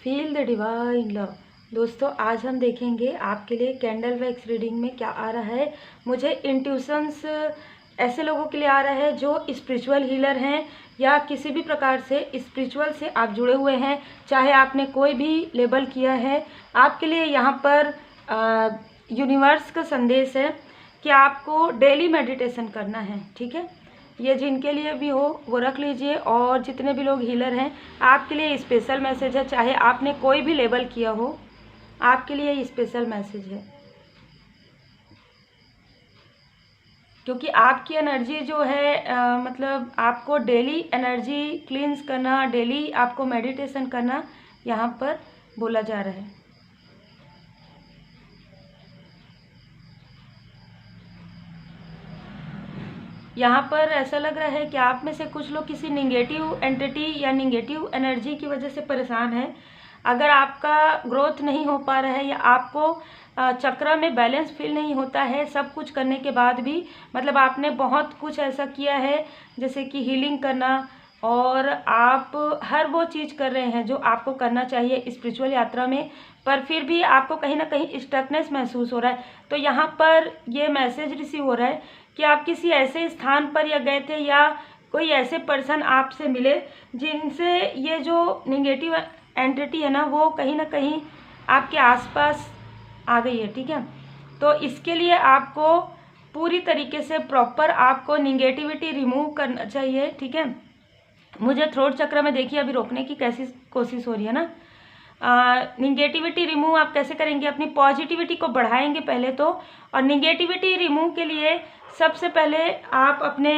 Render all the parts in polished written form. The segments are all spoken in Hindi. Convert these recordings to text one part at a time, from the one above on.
Feel the divine love. दोस्तों, आज हम देखेंगे आपके लिए कैंडल वैक्स रीडिंग में क्या आ रहा है। मुझे इंट्यूशंस ऐसे लोगों के लिए आ रहा है जो स्पिरिचुअल हीलर हैं या किसी भी प्रकार से स्पिरिचुअल से आप जुड़े हुए हैं, चाहे आपने कोई भी लेबल किया है। आपके लिए यहाँ पर यूनिवर्स का संदेश है कि आपको डेली मेडिटेशन करना है। ठीक है, ये जिनके लिए भी हो वो रख लीजिए, और जितने भी लोग हीलर हैं आपके लिए स्पेशल मैसेज है। चाहे आपने कोई भी लेबल किया हो, आपके लिए स्पेशल मैसेज है, क्योंकि आपकी एनर्जी जो है मतलब आपको डेली एनर्जी क्लींस करना, डेली आपको मेडिटेशन करना यहाँ पर बोला जा रहा है। यहाँ पर ऐसा लग रहा है कि आप में से कुछ लोग किसी निगेटिव एंटिटी या निगेटिव एनर्जी की वजह से परेशान हैं। अगर आपका ग्रोथ नहीं हो पा रहा है या आपको चक्र में बैलेंस फील नहीं होता है, सब कुछ करने के बाद भी, मतलब आपने बहुत कुछ ऐसा किया है जैसे कि हीलिंग करना, और आप हर वो चीज़ कर रहे हैं जो आपको करना चाहिए स्पिरिचुअल यात्रा में, पर फिर भी आपको कहीं ना कहीं स्टकनेस महसूस हो रहा है। तो यहाँ पर ये मैसेज रिसीव हो रहा है कि आप किसी ऐसे स्थान पर या गए थे, या कोई ऐसे पर्सन आपसे मिले जिनसे ये जो निगेटिव एंटिटी है ना, वो कहीं ना कहीं आपके आसपास आ गई है। ठीक है, तो इसके लिए आपको पूरी तरीके से प्रॉपर आपको निगेटिविटी रिमूव करना चाहिए। ठीक है, मुझे थ्रोट चक्र में देखिए अभी रोकने की कैसी कोशिश हो रही है ना। निगेटिविटी रिमूव आप कैसे करेंगे? अपनी पॉजिटिविटी को बढ़ाएंगे पहले तो। और निगेटिविटी रिमूव के लिए सबसे पहले आप अपने,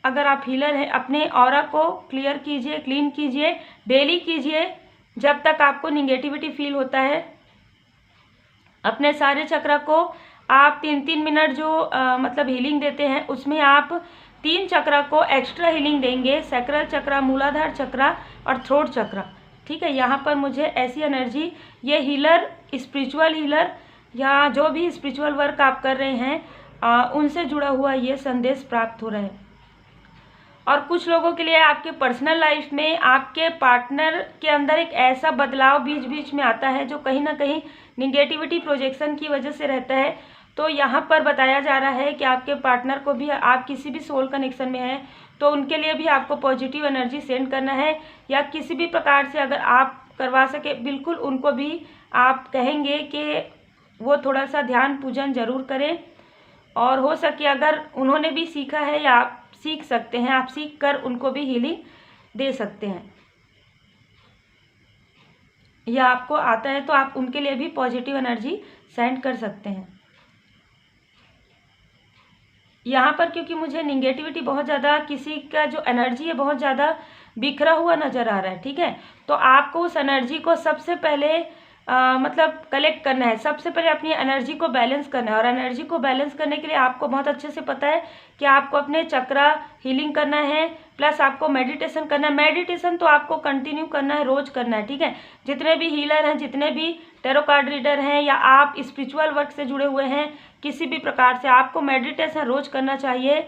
अगर आप हीलर हैं, अपने ऑरा को क्लियर कीजिए, क्लीन कीजिए, डेली कीजिए जब तक आपको निगेटिविटी फील होता है। अपने सारे चक्र को आप 3-3 मिनट जो मतलब हीलिंग देते हैं, उसमें आप 3 चक्र को एक्स्ट्रा हीलिंग देंगे, सैक्रल चक्र, मूलाधार चक्र और थ्रोट चक्र। ठीक है, यहाँ पर मुझे ऐसी एनर्जी, ये हीलर, स्पिरिचुअल हीलर या जो भी स्पिरिचुअल वर्क आप कर रहे हैं उनसे जुड़ा हुआ ये संदेश प्राप्त हो रहा है। और कुछ लोगों के लिए आपके पर्सनल लाइफ में आपके पार्टनर के अंदर एक ऐसा बदलाव बीच बीच में आता है जो कहीं ना कहीं निगेटिविटी प्रोजेक्शन की वजह से रहता है। तो यहाँ पर बताया जा रहा है कि आपके पार्टनर को भी, आप किसी भी सोल कनेक्शन में हैं तो उनके लिए भी आपको पॉजिटिव एनर्जी सेंड करना है, या किसी भी प्रकार से अगर आप करवा सके बिल्कुल उनको भी आप कहेंगे कि वो थोड़ा सा ध्यान पूजन जरूर करें। और हो सके अगर उन्होंने भी सीखा है या आप सीख सकते हैं, आप सीख कर उनको भी हीलिंग दे सकते हैं, या आपको आता है तो आप उनके लिए भी पॉजिटिव एनर्जी सेंड कर सकते हैं। यहाँ पर क्योंकि मुझे निगेटिविटी बहुत ज़्यादा, किसी का जो एनर्जी है बहुत ज़्यादा बिखरा हुआ नज़र आ रहा है। ठीक है, तो आपको उस एनर्जी को सबसे पहले मतलब कलेक्ट करना है, सबसे पहले अपनी एनर्जी को बैलेंस करना है। और एनर्जी को बैलेंस करने के लिए आपको बहुत अच्छे से पता है कि आपको अपने चक्रा हीलिंग करना है, प्लस आपको मेडिटेशन करना है। मेडिटेशन तो आपको कंटिन्यू करना है, रोज करना है। ठीक है, जितने भी हीलर हैं, जितने भी टैरो कार्ड रीडर हैं, या आप स्पिरिचुअल वर्क से जुड़े हुए हैं किसी भी प्रकार से, आपको मेडिटेशन रोज करना चाहिए।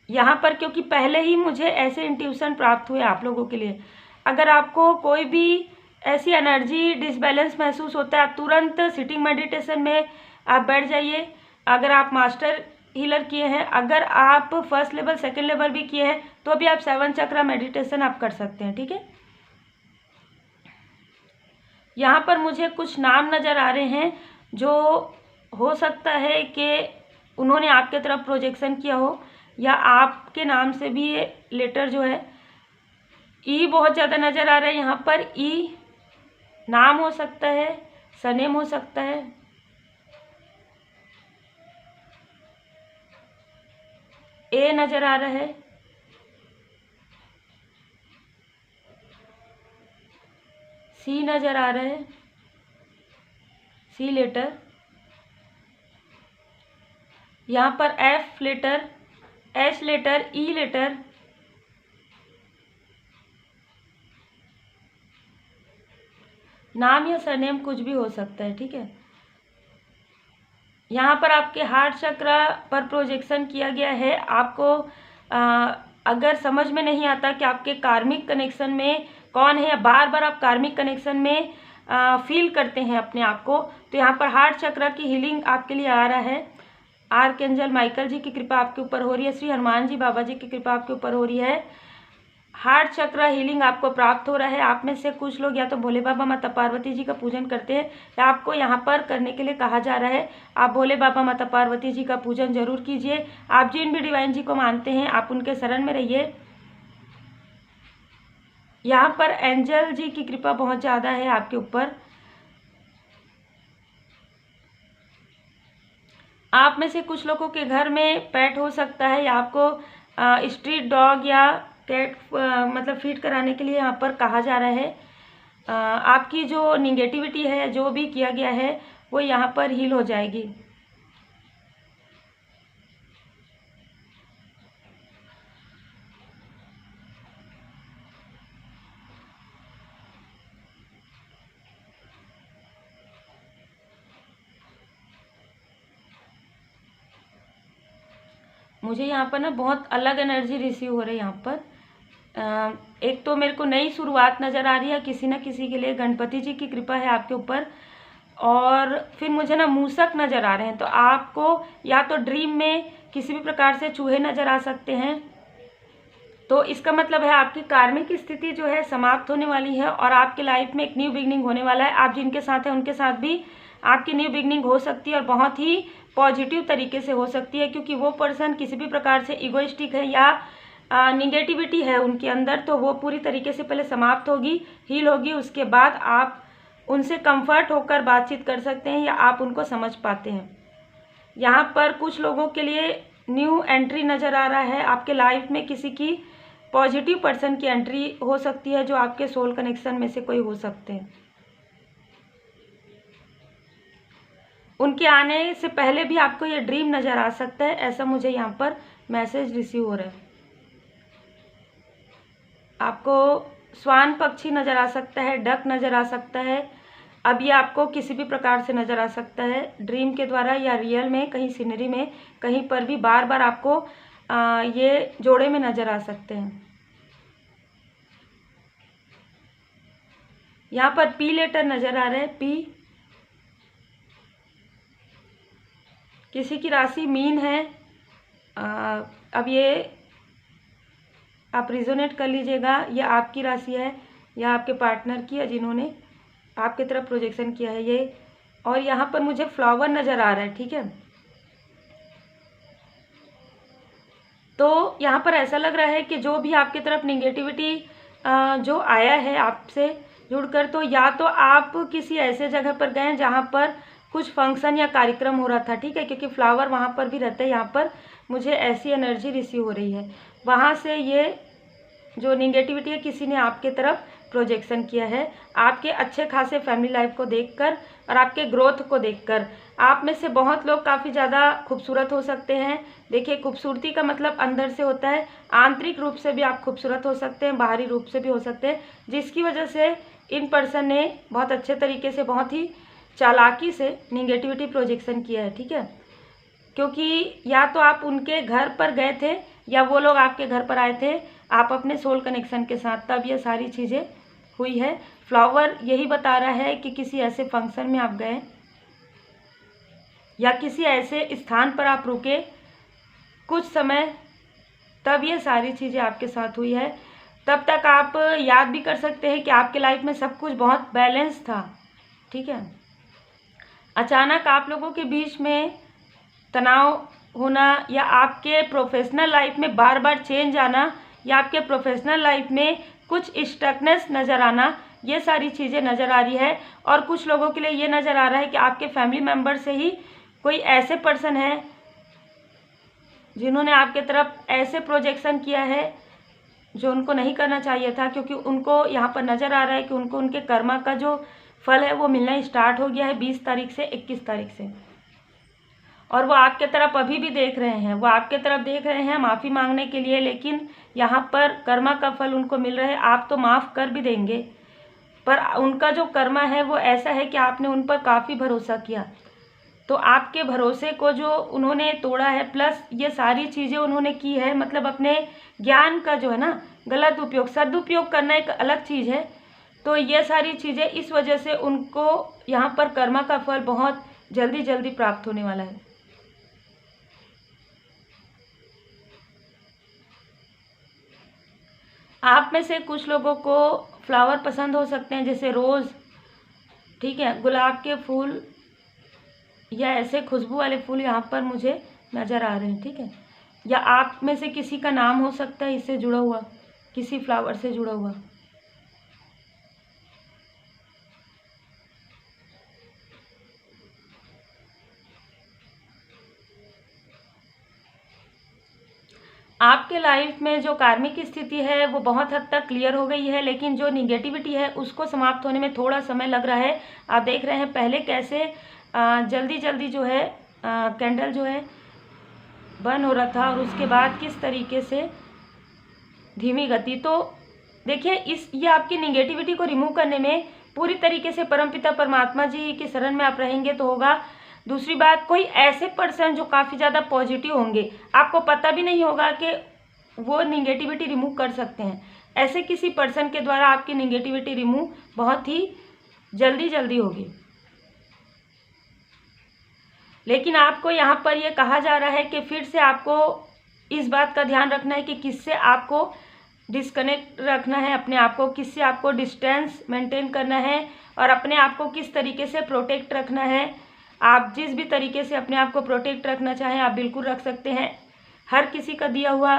यहाँ पर क्योंकि पहले ही मुझे ऐसे इंट्यूशन प्राप्त हुए आप लोगों के लिए, अगर आपको कोई भी ऐसी एनर्जी डिसबैलेंस महसूस होता है, आप तुरंत सिटिंग मेडिटेशन में आप बैठ जाइए। अगर आप मास्टर हीलर किए हैं, अगर आप फर्स्ट लेवल, सेकंड लेवल भी किए हैं, तो भी आप 7 चक्रा मेडिटेशन आप कर सकते हैं। ठीक है, यहाँ पर मुझे कुछ नाम नज़र आ रहे हैं जो हो सकता है कि उन्होंने आपके तरफ प्रोजेक्शन किया हो, या आपके नाम से भी ये लेटर जो है, ई बहुत ज़्यादा नज़र आ रहा है। यहाँ पर ई नाम हो सकता है, सरनेम हो सकता है। ए नज़र आ रहा है, सी नज़र आ रहा है, सी लेटर। यहाँ पर एफ लेटर, एच लेटर, ई लेटर, नाम या सरनेम कुछ भी हो सकता है। ठीक है, यहाँ पर आपके हार्ट चक्र पर प्रोजेक्शन किया गया है। आपको अगर समझ में नहीं आता कि आपके कार्मिक कनेक्शन में कौन है, या बार बार आप कार्मिक कनेक्शन में फील करते हैं अपने आप को, तो यहाँ पर हार्ट चक्र की हीलिंग आपके लिए आ रहा है। आर्कएंजल माइकल जी की कृपा आपके ऊपर हो रही है, श्री हनुमान जी बाबा जी की कृपा आपके ऊपर हो रही है। हार्ट चक्र हीलिंग आपको प्राप्त हो रहा है। आप में से कुछ लोग या तो भोले बाबा माता पार्वती जी का पूजन करते हैं, या आपको यहाँ पर करने के लिए कहा जा रहा है। आप भोले बाबा माता पार्वती जी का पूजन जरूर कीजिए। आप जिन भी डिवाइन जी को मानते हैं आप उनके शरण में रहिए। यहाँ पर एंजल जी की कृपा बहुत ज़्यादा है आपके ऊपर। आप में से कुछ लोगों के घर में पेट हो सकता है, या आपको स्ट्रीट डॉग या कैट मतलब फीड कराने के लिए यहाँ पर कहा जा रहा है। आपकी जो निगेटिविटी है, जो भी किया गया है, वो यहाँ पर हील हो जाएगी। मुझे यहाँ पर ना बहुत अलग एनर्जी रिसीव हो रही है। यहाँ पर एक तो मेरे को नई शुरुआत नज़र आ रही है किसी न किसी के लिए, गणपति जी की कृपा है आपके ऊपर। और फिर मुझे ना मूसक नज़र आ रहे हैं, तो आपको या तो ड्रीम में किसी भी प्रकार से चूहे नज़र आ सकते हैं। तो इसका मतलब है आपकी कार्मिक स्थिति जो है समाप्त होने वाली है, और आपके लाइफ में एक न्यू बिगनिंग होने वाला है। आप जिनके साथ हैं उनके साथ भी आपकी न्यू बिगनिंग हो सकती है, और बहुत ही पॉजिटिव तरीके से हो सकती है, क्योंकि वो पर्सन किसी भी प्रकार से इगोइस्टिक है या निगेटिविटी है उनके अंदर, तो वो पूरी तरीके से पहले समाप्त होगी, हील होगी। उसके बाद आप उनसे कंफर्ट होकर बातचीत कर सकते हैं, या आप उनको समझ पाते हैं। यहाँ पर कुछ लोगों के लिए न्यू एंट्री नज़र आ रहा है। आपके लाइफ में किसी की पॉजिटिव पर्सन की एंट्री हो सकती है, जो आपके सोल कनेक्शन में से कोई हो सकते हैं। उनके आने से पहले भी आपको ये ड्रीम नज़र आ सकता है, ऐसा मुझे यहाँ पर मैसेज रिसीव हो रहा है। आपको स्वान पक्षी नज़र आ सकता है, डक नज़र आ सकता है। अब ये आपको किसी भी प्रकार से नज़र आ सकता है, ड्रीम के द्वारा या रियल में, कहीं सीनरी में, कहीं पर भी बार बार आपको ये जोड़े में नज़र आ सकते हैं। यहाँ पर पी लेटर नज़र आ रहा है, पी। किसी की राशि मीन है। अब ये आप रिजोनेट कर लीजिएगा, ये आपकी राशि है या आपके पार्टनर की, या जिन्होंने आपकी तरफ प्रोजेक्शन किया है ये। और यहाँ पर मुझे फ्लावर नज़र आ रहा है, ठीक है। तो यहाँ पर ऐसा लग रहा है कि जो भी आपकी तरफ निगेटिविटी जो आया है आपसे जुड़कर, तो या तो आप किसी ऐसे जगह पर गए जहाँ पर कुछ फंक्शन या कार्यक्रम हो रहा था, ठीक है, क्योंकि फ्लावर वहाँ पर भी रहता है। यहाँ पर मुझे ऐसी एनर्जी रिसीव हो रही है, वहाँ से ये जो निगेटिविटी है किसी ने आपके तरफ प्रोजेक्शन किया है, आपके अच्छे खासे फैमिली लाइफ को देखकर और आपके ग्रोथ को देखकर। आप में से बहुत लोग काफ़ी ज़्यादा खूबसूरत हो सकते हैं। देखिए, खूबसूरती का मतलब अंदर से होता है, आंतरिक रूप से भी आप खूबसूरत हो सकते हैं, बाहरी रूप से भी हो सकते हैं, जिसकी वजह से इन पर्सन ने बहुत अच्छे तरीके से, बहुत ही चालाकी से निगेटिविटी प्रोजेक्शन किया है, ठीक है। क्योंकि या तो आप उनके घर पर गए थे, या वो लोग आपके घर पर आए थे, आप अपने सोल कनेक्शन के साथ, तब ये सारी चीज़ें हुई है। फ्लावर यही बता रहा है कि किसी ऐसे फंक्शन में आप गए, या किसी ऐसे स्थान पर आप रुके कुछ समय, तब ये सारी चीज़ें आपके साथ हुई है। तब तक आप याद भी कर सकते हैं कि आपके लाइफ में सब कुछ बहुत बैलेंस था, ठीक है। अचानक आप लोगों के बीच में तनाव होना, या आपके प्रोफेशनल लाइफ में बार बार चेंज आना, या आपके प्रोफेशनल लाइफ में कुछ स्टकनेस नज़र आना, ये सारी चीज़ें नज़र आ रही है। और कुछ लोगों के लिए ये नज़र आ रहा है कि आपके फैमिली मेम्बर से ही कोई ऐसे पर्सन है जिन्होंने आपके तरफ ऐसे प्रोजेक्शन किया है जो उनको नहीं करना चाहिए था, क्योंकि उनको यहाँ पर नज़र आ रहा है कि उनको उनके कर्मा का जो फल है वो मिलना स्टार्ट हो गया है 20 तारीख से 21 तारीख से। और वो आपके तरफ अभी भी देख रहे हैं, वो आपके तरफ देख रहे हैं माफ़ी मांगने के लिए, लेकिन यहाँ पर कर्मा का फल उनको मिल रहा है। आप तो माफ़ कर भी देंगे, पर उनका जो कर्मा है वो ऐसा है कि आपने उन पर काफ़ी भरोसा किया, तो आपके भरोसे को जो उन्होंने तोड़ा है, प्लस ये सारी चीज़ें उन्होंने की है, मतलब अपने ज्ञान का जो है ना गलत उपयोग, सदुपयोग करना एक अलग चीज़ है। तो ये सारी चीज़ें इस वजह से उनको यहाँ पर कर्मा का फल बहुत जल्दी जल्दी प्राप्त होने वाला है। आप में से कुछ लोगों को फ्लावर पसंद हो सकते हैं, जैसे रोज़, ठीक है, गुलाब के फूल या ऐसे खुशबू वाले फूल यहाँ पर मुझे नज़र आ रहे हैं, ठीक है। या आप में से किसी का नाम हो सकता है इससे जुड़ा हुआ, किसी फ्लावर से जुड़ा हुआ। आपके लाइफ में जो कार्मिक स्थिति है वो बहुत हद तक क्लियर हो गई है, लेकिन जो निगेटिविटी है उसको समाप्त होने में थोड़ा समय लग रहा है। आप देख रहे हैं पहले कैसे जल्दी जल्दी जो है कैंडल जो है बर्न हो रहा था, और उसके बाद किस तरीके से धीमी गति। तो देखिए ये आपकी निगेटिविटी को रिमूव करने में पूरी तरीके से परमपिता परमात्मा जी की शरण में आप रहेंगे तो होगा। दूसरी बात, कोई ऐसे पर्सन जो काफ़ी ज़्यादा पॉजिटिव होंगे, आपको पता भी नहीं होगा कि वो निगेटिविटी रिमूव कर सकते हैं, ऐसे किसी पर्सन के द्वारा आपकी निगेटिविटी रिमूव बहुत ही जल्दी जल्दी होगी। लेकिन आपको यहाँ पर ये कहा जा रहा है कि फिर से आपको इस बात का ध्यान रखना है कि किससे आपको डिस्कनेक्ट रखना है, अपने आप को किससे आपको डिस्टेंस मेंटेन करना है, और अपने आप को किस तरीके से प्रोटेक्ट रखना है। आप जिस भी तरीके से अपने आप को प्रोटेक्ट रखना चाहें आप बिल्कुल रख सकते हैं। हर किसी का दिया हुआ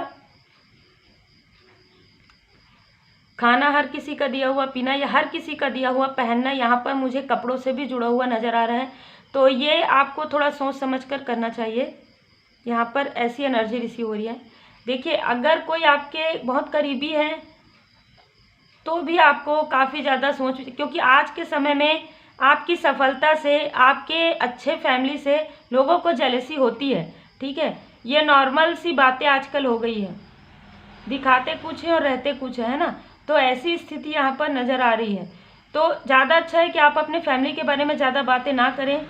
खाना, हर किसी का दिया हुआ पीना, या हर किसी का दिया हुआ पहनना यहाँ पर मुझे कपड़ों से भी जुड़ा हुआ नज़र आ रहा है। तो ये आपको थोड़ा सोच समझ कर करना चाहिए। यहाँ पर ऐसी एनर्जी रिसीव हो रही है। देखिए अगर कोई आपके बहुत करीबी है तो भी आपको काफ़ी ज़्यादा सोच, क्योंकि आज के समय में आपकी सफलता से, आपके अच्छे फैमिली से लोगों को जेलसी होती है, ठीक है। ये नॉर्मल सी बातें आजकल हो गई है, दिखाते कुछ है और रहते कुछ है ना। तो ऐसी स्थिति यहाँ पर नज़र आ रही है। तो ज़्यादा अच्छा है कि आप अपने फैमिली के बारे में ज़्यादा बातें ना करें,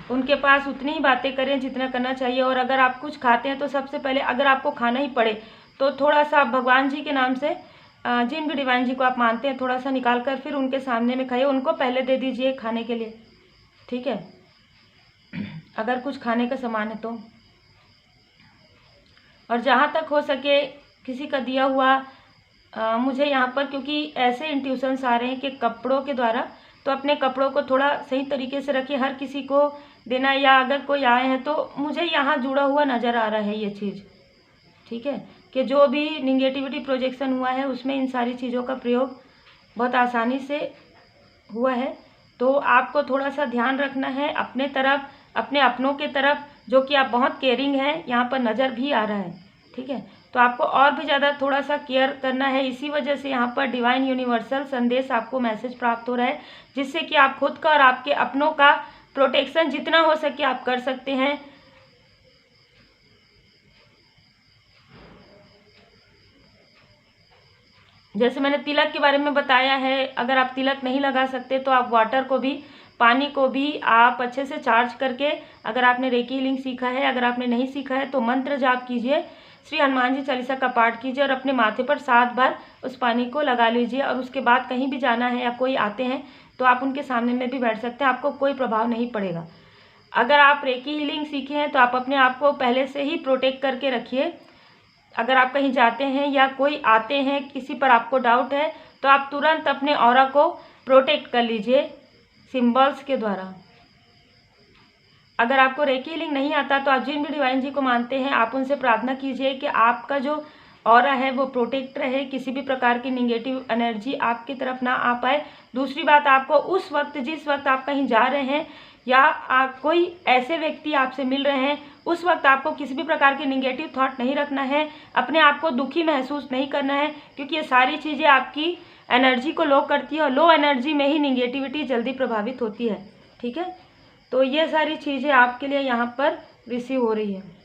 उनके पास उतनी ही बातें करें जितना करना चाहिए। और अगर आप कुछ खाते हैं तो सबसे पहले अगर आपको खाना ही पड़े तो थोड़ा सा भगवान जी के नाम से, जिन भी डिवाइन जी को आप मानते हैं, थोड़ा सा निकाल कर फिर उनके सामने में खाइए, उनको पहले दे दीजिए खाने के लिए, ठीक है, अगर कुछ खाने का सामान है तो। और जहाँ तक हो सके किसी का दिया हुआ मुझे यहाँ पर, क्योंकि ऐसे इंट्यूशंस आ रहे हैं कि कपड़ों के द्वारा, तो अपने कपड़ों को थोड़ा सही तरीके से रखिए, हर किसी को देना, या अगर कोई आए हैं तो मुझे यहाँ जुड़ा हुआ नज़र आ रहा है ये चीज़, ठीक है, कि जो भी निगेटिविटी प्रोजेक्शन हुआ है उसमें इन सारी चीज़ों का प्रयोग बहुत आसानी से हुआ है। तो आपको थोड़ा सा ध्यान रखना है अपने तरफ, अपने अपनों के तरफ, जो कि आप बहुत केयरिंग हैं, यहाँ पर नज़र भी आ रहा है, ठीक है। तो आपको और भी ज़्यादा थोड़ा सा केयर करना है। इसी वजह से यहाँ पर डिवाइन यूनिवर्सल संदेश आपको मैसेज प्राप्त हो रहा है, जिससे कि आप खुद का और आपके अपनों का प्रोटेक्शन जितना हो सके आप कर सकते हैं। जैसे मैंने तिलक के बारे में बताया है, अगर आप तिलक नहीं लगा सकते तो आप वाटर को भी, पानी को भी आप अच्छे से चार्ज करके, अगर आपने रेकी हीलिंग सीखा है, अगर आपने नहीं सीखा है तो मंत्र जाप कीजिए, श्री हनुमान जी चालीसा का पाठ कीजिए और अपने माथे पर 7 बार उस पानी को लगा लीजिए। और उसके बाद कहीं भी जाना है या कोई आते हैं तो आप उनके सामने में भी बैठ सकते हैं, आपको कोई प्रभाव नहीं पड़ेगा। अगर आप रेकी हीलिंग सीखे हैं तो आप अपने आप को पहले से ही प्रोटेक्ट करके रखिए। अगर आप कहीं जाते हैं या कोई आते हैं, किसी पर आपको डाउट है, तो आप तुरंत अपने ऑरा को प्रोटेक्ट कर लीजिए सिंबल्स के द्वारा। अगर आपको रेकी हीलिंग नहीं आता तो आप जिन भी डिवाइन जी को मानते हैं आप उनसे प्रार्थना कीजिए कि आपका जो ऑरा है वो प्रोटेक्ट रहे, किसी भी प्रकार की निगेटिव एनर्जी आपकी तरफ ना आ पाए। दूसरी बात, आपको उस वक्त, जिस वक्त आप कहीं जा रहे हैं या कोई ऐसे व्यक्ति आपसे मिल रहे हैं, उस वक्त आपको किसी भी प्रकार के निगेटिव थॉट नहीं रखना है, अपने आप को दुखी महसूस नहीं करना है, क्योंकि ये सारी चीज़ें आपकी एनर्जी को लो करती है और लो एनर्जी में ही निगेटिविटी जल्दी प्रभावित होती है, ठीक है। तो ये सारी चीज़ें आपके लिए यहाँ पर रिसीव हो रही है।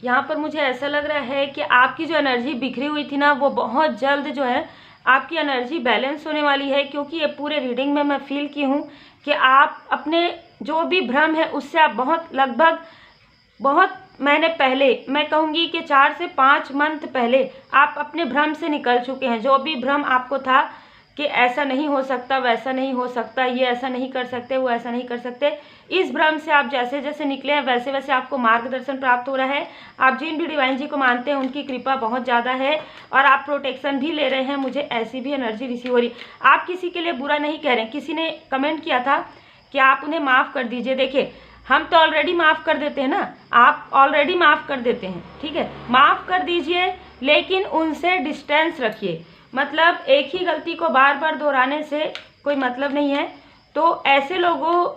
यहाँ पर मुझे ऐसा लग रहा है कि आपकी जो एनर्जी बिखरी हुई थी ना, वो बहुत जल्द जो है आपकी एनर्जी बैलेंस होने वाली है, क्योंकि ये पूरे रीडिंग में मैं फील की हूँ कि आप अपने जो भी भ्रम है उससे आप बहुत महीने पहले, मैं कहूँगी कि 4 से 5 मंथ पहले आप अपने भ्रम से निकल चुके हैं। जो भी भ्रम आपको था कि ऐसा नहीं हो सकता, वैसा नहीं हो सकता, ये ऐसा नहीं कर सकते, वो ऐसा नहीं कर सकते, इस भ्रम से आप जैसे जैसे निकले हैं वैसे वैसे आपको मार्गदर्शन प्राप्त हो रहा है। आप जिन भी डिवाइन जी को मानते हैं उनकी कृपा बहुत ज़्यादा है और आप प्रोटेक्शन भी ले रहे हैं। मुझे ऐसी भी एनर्जी रिसीव हो रही। आप किसी के लिए बुरा नहीं कह रहे हैं। किसी ने कमेंट किया था कि आप उन्हें माफ़ कर दीजिए। देखिए, हम तो ऑलरेडी माफ़ कर देते हैं ना, आप ऑलरेडी माफ़ कर देते हैं, ठीक है, माफ़ कर दीजिए, लेकिन उनसे डिस्टेंस रखिए। मतलब एक ही गलती को बार बार दोहराने से कोई मतलब नहीं है। तो ऐसे लोगों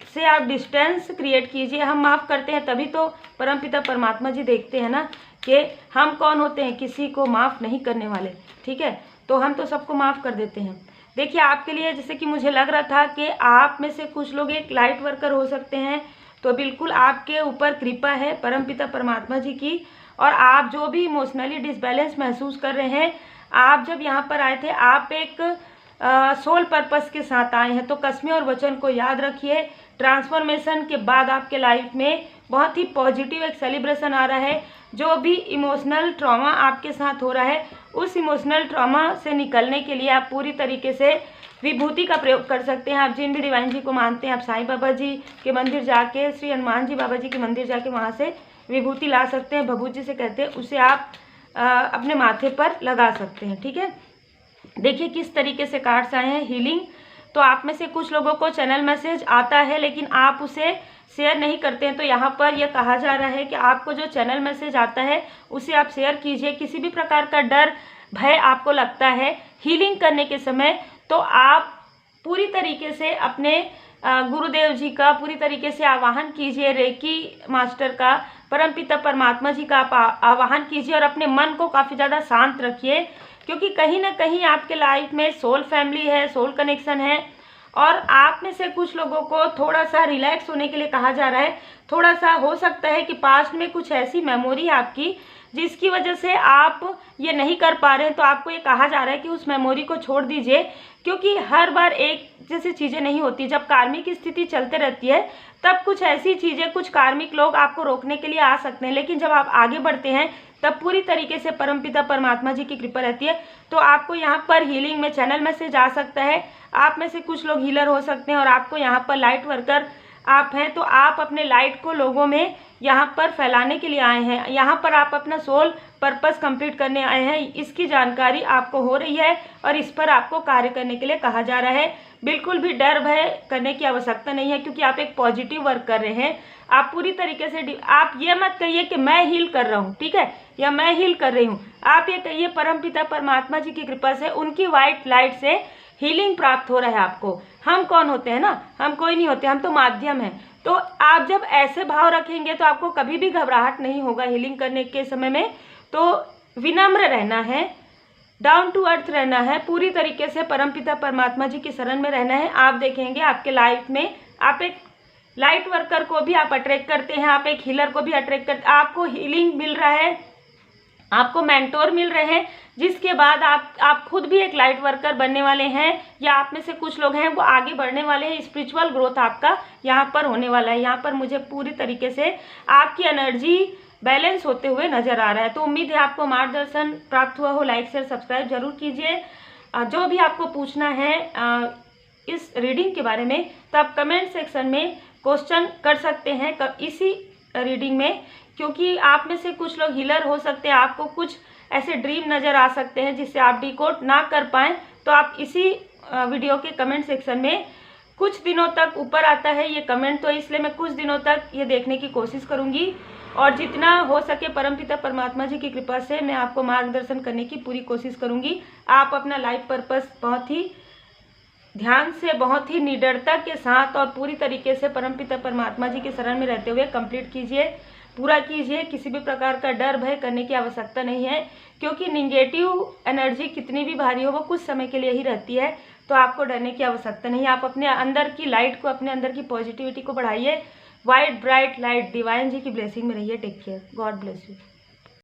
से आप डिस्टेंस क्रिएट कीजिए। हम माफ़ करते हैं तभी तो परमपिता परमात्मा जी देखते हैं ना कि हम कौन होते हैं, किसी को माफ़ नहीं करने वाले, ठीक है। तो हम तो सबको माफ़ कर देते हैं। देखिए, आपके लिए जैसे कि मुझे लग रहा था कि आप में से कुछ लोग एक लाइट वर्कर हो सकते हैं, तो बिल्कुल आपके ऊपर कृपा है परमपिता परमात्मा जी की। और आप जो भी इमोशनली डिसबैलेंस महसूस कर रहे हैं, आप जब यहाँ पर आए थे आप एक सोल पर्पस के साथ आए हैं। तो कसमें और वचन को याद रखिए। ट्रांसफॉर्मेशन के बाद आपके लाइफ में बहुत ही पॉजिटिव एक सेलिब्रेशन आ रहा है। जो भी इमोशनल ट्रॉमा आपके साथ हो रहा है, उस इमोशनल ट्रॉमा से निकलने के लिए आप पूरी तरीके से विभूति का प्रयोग कर सकते हैं। आप जिन भी डिवाइन जी को मानते हैं, आप साईं बाबा जी के मंदिर जाके, श्री हनुमान जी बाबा जी के मंदिर जाके वहाँ से विभूति ला सकते हैं। भभूत जी से कहते हैं, उसे आप अपने माथे पर लगा सकते हैं, ठीक है। देखिए किस तरीके से कार्ड्स आए हैं। हीलिंग, तो आप में से कुछ लोगों को चैनल मैसेज आता है लेकिन आप उसे शेयर नहीं करते हैं। तो यहाँ पर यह कहा जा रहा है कि आपको जो चैनल मैसेज आता है उसे आप शेयर कीजिए। किसी भी प्रकार का डर भय आपको लगता है हीलिंग करने के समय, तो आप पूरी तरीके से अपने गुरुदेव जी का पूरी तरीके से आवाहन कीजिए। रेकी मास्टर का, परमपिता परमात्मा जी का आप आवाहन कीजिए और अपने मन को काफ़ी ज़्यादा शांत रखिए, क्योंकि कहीं ना कहीं आपके लाइफ में सोल फैमिली है, सोल कनेक्शन है। और आप में से कुछ लोगों को थोड़ा सा रिलैक्स होने के लिए कहा जा रहा है। थोड़ा सा हो सकता है कि पास्ट में कुछ ऐसी मेमोरी है आपकी जिसकी वजह से आप ये नहीं कर पा रहे हैं। तो आपको ये कहा जा रहा है कि उस मेमोरी को छोड़ दीजिए, क्योंकि हर बार एक जैसी चीज़ें नहीं होती। जब कार्मिक स्थिति चलते रहती है तब कुछ ऐसी चीज़ें, कुछ कार्मिक लोग आपको रोकने के लिए आ सकते हैं, लेकिन जब आप आगे बढ़ते हैं तब पूरी तरीके से परमपिता परमात्मा जी की कृपा रहती है। तो आपको यहाँ पर हीलिंग में चैनल मैसेज आ सकता है। आप में से कुछ लोग हीलर हो सकते हैं और आपको यहाँ पर लाइट वर्कर आप हैं, तो आप अपने लाइट को लोगों में यहाँ पर फैलाने के लिए आए हैं। यहाँ पर आप अपना सोल पर्पस कंप्लीट करने आए हैं। इसकी जानकारी आपको हो रही है और इस पर आपको कार्य करने के लिए कहा जा रहा है। बिल्कुल भी डर भय करने की आवश्यकता नहीं है, क्योंकि आप एक पॉजिटिव वर्क कर रहे हैं। आप पूरी तरीके से आप ये मत कहिए कि मैं हील कर रहा हूँ, ठीक है, या मैं हील कर रही हूँ। आप ये कहिए परमपिता परमात्मा जी की कृपा से, उनकी वाइट लाइट से हीलिंग प्राप्त हो रहा है आपको। हम कौन होते हैं ना, हम कोई नहीं होते, हम तो माध्यम हैं। तो आप जब ऐसे भाव रखेंगे तो आपको कभी भी घबराहट नहीं होगा हीलिंग करने के समय में। तो विनम्र रहना है, डाउन टू अर्थ रहना है, पूरी तरीके से परमपिता परमात्मा जी की शरण में रहना है। आप देखेंगे आपके लाइफ में आप एक लाइट वर्कर को भी आप अट्रैक्ट करते हैं, आप एक हीलर को भी अट्रैक्ट करते हैं। आपको हीलिंग मिल रहा है, आपको मेंटोर मिल रहे हैं, जिसके बाद आप खुद भी एक लाइट वर्कर बनने वाले हैं, या आप में से कुछ लोग हैं वो आगे बढ़ने वाले हैं। स्पिरिचुअल ग्रोथ आपका यहाँ पर होने वाला है। यहाँ पर मुझे पूरी तरीके से आपकी एनर्जी बैलेंस होते हुए नजर आ रहा है। तो उम्मीद है आपको मार्गदर्शन प्राप्त हुआ हो। लाइक शेयर सब्सक्राइब जरूर कीजिए। जो भी आपको पूछना है इस रीडिंग के बारे में, तो आप कमेंट सेक्शन में क्वेश्चन कर सकते हैं इसी रीडिंग में, क्योंकि आप में से कुछ लोग हीलर हो सकते हैं। आपको कुछ ऐसे ड्रीम नज़र आ सकते हैं जिससे आप डिकोड ना कर पाएँ, तो आप इसी वीडियो के कमेंट सेक्शन में कुछ दिनों तक ऊपर आता है ये कमेंट, तो इसलिए मैं कुछ दिनों तक ये देखने की कोशिश करूँगी और जितना हो सके परमपिता परमात्मा जी की कृपा से मैं आपको मार्गदर्शन करने की पूरी कोशिश करूँगी। आप अपना लाइफ पर्पस बहुत ही ध्यान से, बहुत ही निडरता के साथ और पूरी तरीके से परमपिता परमात्मा जी के शरण में रहते हुए कंप्लीट कीजिए, पूरा कीजिए। किसी भी प्रकार का डर भय करने की आवश्यकता नहीं है, क्योंकि निगेटिव एनर्जी कितनी भी भारी हो वो कुछ समय के लिए ही रहती है। तो आपको डरने की आवश्यकता नहीं है। आप अपने अंदर की लाइट को, अपने अंदर की पॉजिटिविटी को बढ़ाइए। White bright light divine ji की ब्लेसिंग में रहिए। Take care, god bless you.